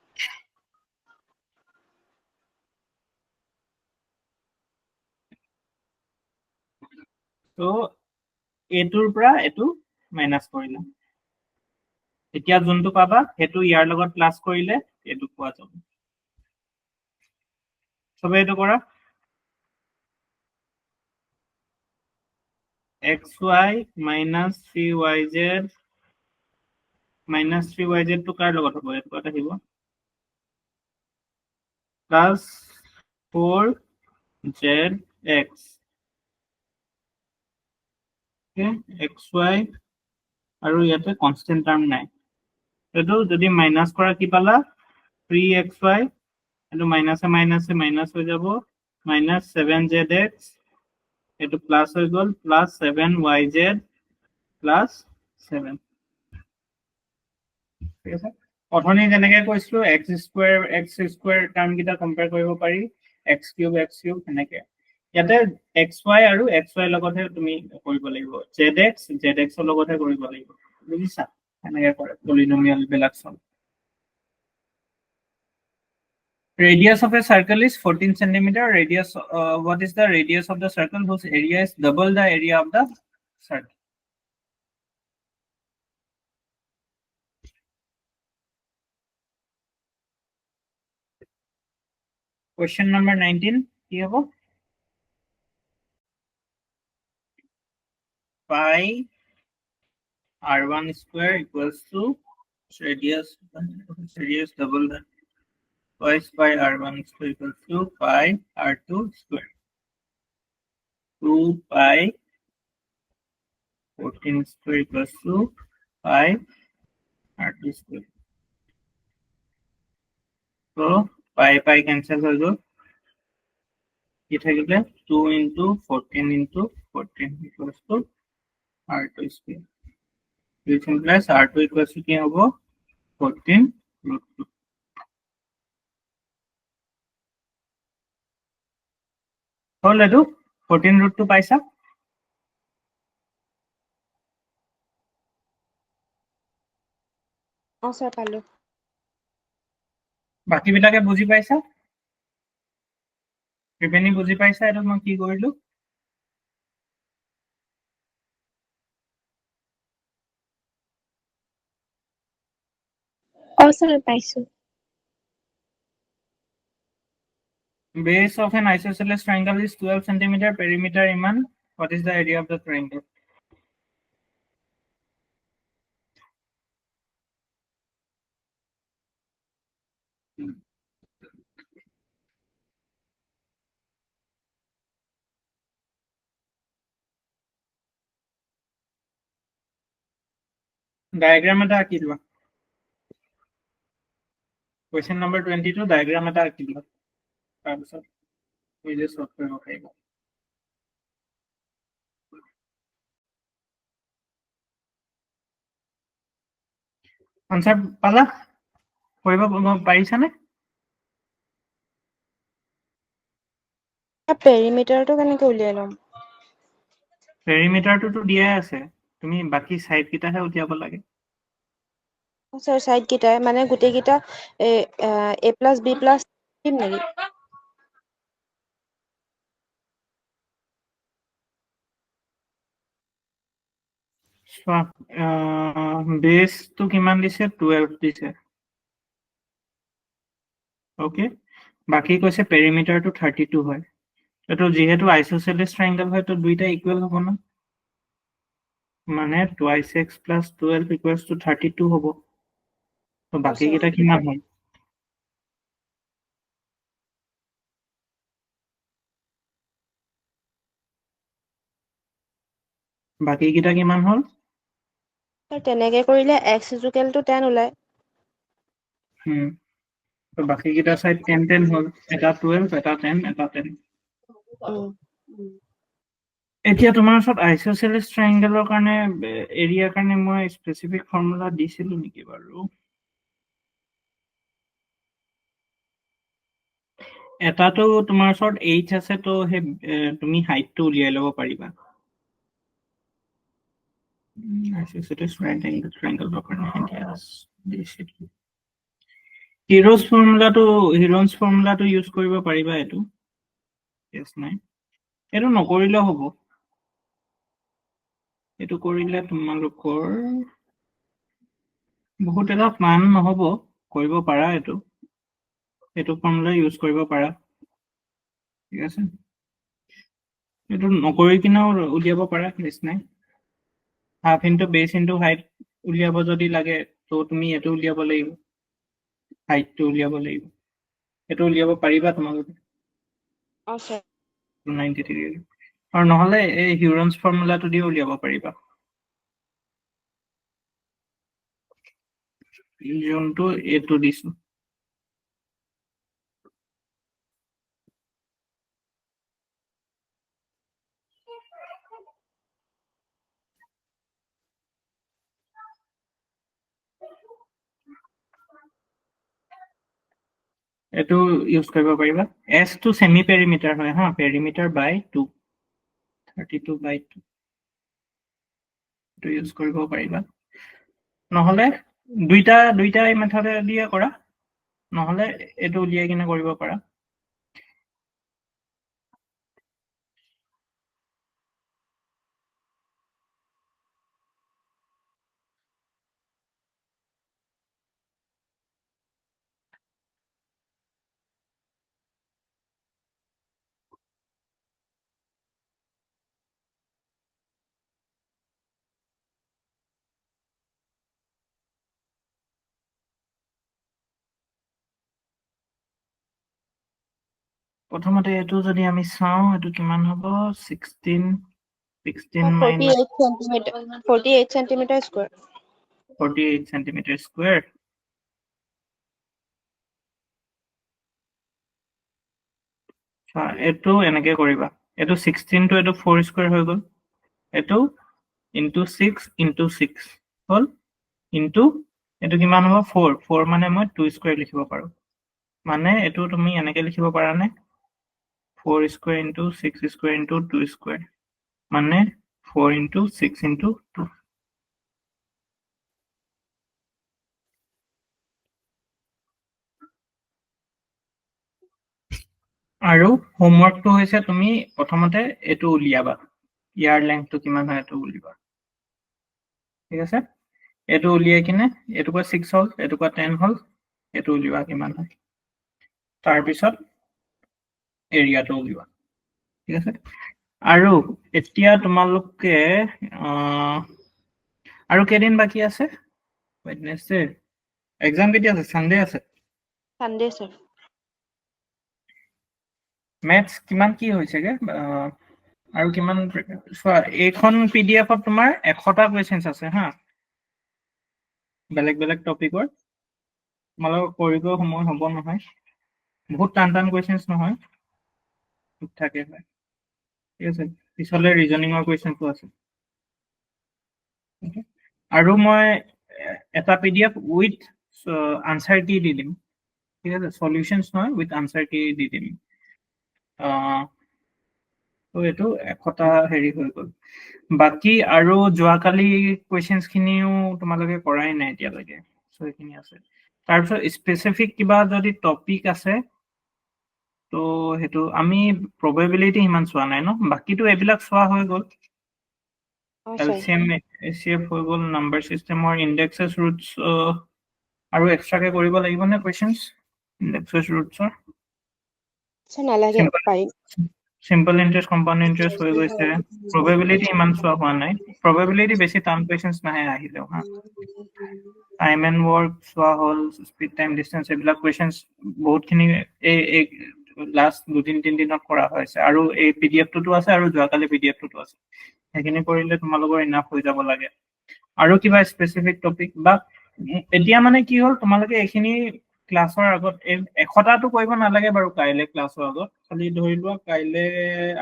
তো এটোৰ পৰা এটো মাইনাছ কৰিলা এতিয়া যোনটো পাবা সেইটো ইয়াৰ লগত প্লাস কৰিলে এটো পোৱা যাব সবে এটো কৰা xy minus 3yz minus 3yz টো কাৰ লগত হ'ব এটো কথা আহিব plus 4zx xy আৰু ইয়াতে কনস্ট্যান্ট টাৰ্ম নাই এটো যদি মাইনাস কৰা কি পালা 3xy এটো মাইনাসে মাইনাসে মাইনাস হৈ যাব minus 7zx এটো প্লাস হৈ গল plus 7yz plus 7 ঠিক আছে অথনি যেনেকৈ কৈছিলো x স্কয়াৰ টাৰ্ম কিটা কম্পেয়াৰ কৰিব পাৰি x কিউব এনেকে ইয়াতে xy আৰু xy লগতহে তুমি কৰিব লাগিব zx zx ৰ লগতহে কৰিব লাগিব বুজিছা এনেকে কৰে পলিনোমিয়াল বিলাক সব Radius of a circle is 14 centimeter. Radius. What is the radius of the circle whose area is double the area of the circle? Question number 19. Here, pi r1 square equals to radius double that. Twice pi r1 square equals to pi r2 square. 2 pi 14 square equals to pi r2 square. So pi cancel हो गया ये था कितना 2 into 14 into 14 equals to r2 square which implies r2 equals to क्या होगा 14 root 2 हो ले दो 14 root 2 पाइसा অ স্যাৰ পালো বাকি বিলাকে বুজি পাইছা ত্ৰিবেণী বুজি পাইছা এটা মই কি কৰিলো অ স্যাৰ পাইছো Base of an isosceles triangle is 12 centimeter, perimeter iman. What is the area of the triangle? Diagram এটা আঁকি লোৱা কুৱেশ্যন নম্বৰ 22 ডায়াগ্ৰাম এটা আঁকি লোৱা তাৰপিছত নিজে সলভ কৰিব পাৰিবা আনসাৰ পালা কৰিব পাৰিছানে পেৰিমিটাৰটো কেনেকে উলিয়াই ল'ম পেৰিমিটাৰটোতো দিয়াই আছে তুমি বাকি সাইড কিটাহে উলিয়াব লাগে স্যার সাইড কেইটাই মানে গোটেই কেইটা a প্লাস b প্লাস দিম নেকি চোৱা বেসটো কিমান দিছে 12 দিছে ওকে বাকি কৈছে পেৰিমিটাৰটো 32 হয় এটো যেহেতু আইসোসেলেস ট্রায়াঙ্গেল হয় তো দুইটা ইকুয়াল হ'ব না মানে 2x plus 12 equals to 32 হ'ব তো বাকি কেইটা কিমান হয় বাকি কেইটা কিমান হ'ল স্যার তেনেকে কৰিলে x ইকুৱেল টু 10 ওলাই তো বাকি কেইটা সাইড 10 10 হ'ল এটা 12 এটা 10 এটা 10 এতিয়া তোমাৰ ওচৰত আইসোসেলেস ট্ৰায়াঙ্গেলৰ কাৰণে এৰিয়াৰ কাৰণে মই স্পেসিফিক ফৰ্মুলা দিছিলো নেকি বাৰু এটাটো তোমাৰ ওচৰত h আছে তো হে তুমি হাইটটো উলিয়াই ল'ব পাৰিবা আইসোসেলেস ট্ৰায়াঙ্গেলৰ কাৰণে দিছিলো হিৰোজ ফৰ্মুলাটো ইউজ কৰিব পাৰিবা এটো কেছ নাই এটো নকৰিলেও হ'ব এটো কৰিলে তোমালোকৰ বহুত এটা প্লান নহব কৰিব পাৰা এটো ফৰ্মুলা ইউজ কৰিব পাৰা ঠিক আছে এটো নকৰি কিনাও উলিয়াব পাৰা কেছ নাই half into base into height উলিয়াব যদি লাগে তো তুমি এটো উলিয়াব লাগিব হাইটটো উলিয়াব লাগিব এটো উলিয়াব পাৰিবা তোমালোকে আচ্ছা 90 ডিগ্ৰী আৰু নহলে এই হিউৰনছ ফৰ্মুলাটো দি উলিয়াব পাৰিবা যোনটো এটো দিছো এটো ইউজ কৰিব পাৰিবা s টো সেমি পেৰিমিটাৰ হয় হা পেৰিমিটাৰ বাই 2 32 বাই 2 এটো ইউজ কৰিব পাৰিবা নহলে দুইটা মেথডে দিয়ে কৰা নহলে এটো উলিয়াই কিনে কৰিব পাৰা প্ৰথমতে এটো যদি আমি চাও এটো কিমান হ'ব 16 minus 48 centimetre square 48 centimeter square এটো এনেকে কৰিবা এটো 16 to এটো 4 স্কয়াৰ হৈ গল এটো into 6 into 6 হল into এটো কিমান হ'ব 4 4 মানে মই 2 স্কয়াৰ লিখিব পাৰো মানে এটো তুমি এনেকে লিখিব পাৰা নে 4 square into 6 square into 2 square মানে 4 into 6 into 2 আৰু হোমৱৰ্কটো হৈছে তুমি প্ৰথমতে এটো উলিয়াবা ইয়াৰ লেংথটো কিমান হয় এটো উলিয়াবা ঠিক আছে এটো উলিয়াই কিনে এটুকুৰা 6 হল এটুকুৰা 10 হল এটো উলিওৱা কিমান হয় তাৰ পিছত এৰিয়াটো উলিওৱা ঠিক আছে আৰু এতিয়া তোমালোকে আৰু কেদিন বাকি আছে ওয়েডনেসডে এক্সাম কেতিয়া আছে সানডে আছে সানডে স্যার ম্যাথছ কিমান কি হৈছেগে আৰু কিমান চোৱা এইখন পিডিএফত তোমাৰ 100টা কোৱেশ্চনছ আছে হা বেলেগ বেলেগ টপিকৰ তোমালোকৰ কৰিব সময় হ'ব নহয় বহুত টান কুৱেশ্যনছ নহয় ঠিক ঠাকে হয় ঠিক আছে পিছলে ৰিজনিঙৰ কুৱেশ্যনটো আছে Okay? আৰু মই এটা PDF উইথ আনসাৰ কি দি দিম ঠিক আছে সলিউশনছ নহয় উইথ আনসাৰ কি দি দিম তো এইটো একটা হেৰি হৈ গ'ল বাকি আৰু যোৱাকালি কুৱেশ্যনছ খিনিও তোমালোকে কৰাই নাই এতিয়ালৈকে সো এইখিনি আছে তাৰপিছত স্পেচিফিক কিবা যদি টপিক আছে তো সেইটো আমি প্ৰবেবিলিটি ইমান চোৱা নাই ন বাকিটো এইবিলাক চোৱা হৈ গ'ল LCM HCF হৈ গ'ল নাম্বাৰ চিষ্টেমৰ ইণ্ডেক্সেছ ৰুটছ আৰু এক্সট্ৰাকে কৰিব লাগিব নে কুৱেশ্যনছ ইণ্ডেক্সেছ ৰুটছৰ নালাগে পাৰিম সিম্পল ইন্টাৰেস্ট কম্পাউন্ড ইন্টাৰেস্ট হৈ গৈছে প্ৰবাবিলিটি ইমান চোৱা হোৱা নাই প্ৰবাবিলিটি বেছি টান কোয়েশ্চনস নাহে আহিলেও হা টাইম এন্ড ওয়াৰ্ক চোৱা হল স্পিড টাইম ডিসটেন্স এইবিলাক কোয়েশ্চনস বহুতখিনি এই লাষ্ট 2-3 দিনত কৰা হৈছে আৰু এই PDF টোতো আছে আৰু যোৱাকালি PDF টোতো আছে সেইখিনি কৰিলে তোমালোকৰ ইনাফ হৈ যাব লাগে আৰু কিবা স্পেচিফিক টপিক বা এতিয়া মানে কি হ'ল তোমালোকে এইখিনি ক্লাছৰ আগত এশটাটো কৰিব নালাগে বাৰু কাইলে ক্লাছৰ আগত খালি ধৰি লোৱা কাইলে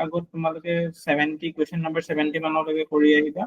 আগত তোমালোকে 70 কুৱেশ্যন নম্বৰ 70 মানলৈকে কৰি আহিবা